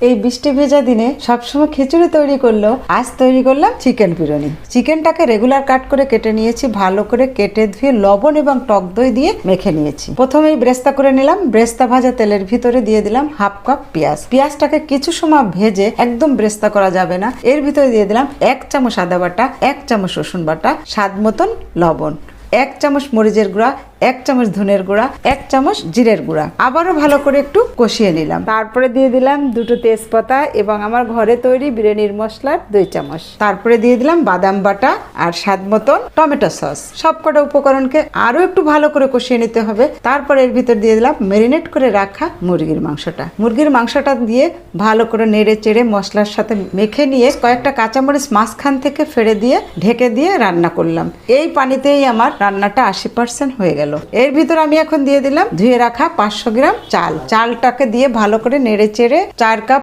এই বৃষ্টি ভেজা দিনে সবসময় খিচুড়ি তৈরি করলেও আজ তৈরি করলাম চিকেন বিরিয়ানি। চিকেনটাকে রেগুলার কাট করে কেটে নিয়েছি, ভালো করে কেটে ধুয়ে লবণ এবং টক দই দিয়ে মেখে নিয়েছি। প্রথমেই ব্রেস্তা করে নিলাম। ব্রেস্তা ভাজা তেলের ভিতরে দিয়ে দিলাম হাফ কাপ পেঁয়াজ। পেঁয়াজটাকে কিছু সময় ভেজে, একদম ব্রেস্তা করা যাবে না, এর ভিতরে দিয়ে দিলাম 1 চামচ আদা বাটা, 1 চামচ রসুন বাটা, স্বাদ মতন লবণ, 1 চামচ মরিচের গুঁড়া, 1 চামচ ধনের গুঁড়া, 1 চামচ জিরের গুঁড়া। আবারও ভালো করে একটু কষিয়ে নিলাম। তারপরে দিয়ে দিলাম 2টো তেজপাতা এবং আমার ঘরে তৈরি বিরিয়ানির মশলার 2 চামচ। তারপরে দিয়ে দিলাম বাদাম বাটা আর স্বাদ মতন টমেটো সস। সবকটা উপকরণকে আরো একটু ভালো করে কষিয়ে নিতে হবে। তারপরে এর ভিতর দিয়ে দিলাম ম্যারিনেট করে রাখা মুরগির মাংসটা। মুরগির মাংসটা দিয়ে ভালো করে নেড়ে চেড়ে মশলার সাথে মেখে নিয়ে কয়েকটা কাঁচামরিচ মাঝখান থেকে ফেড়ে দিয়ে ঢেকে দিয়ে রান্না করলাম। এই পানিতেই আমার রান্নাটা 80% হয়ে গেল। এর ভিতর আমি এখন দিয়ে দিলাম ধুয়ে রাখা 500 গ্রাম চাল। চালটাকে দিয়ে ভালো করে নেড়ে চেড়ে 4 কাপ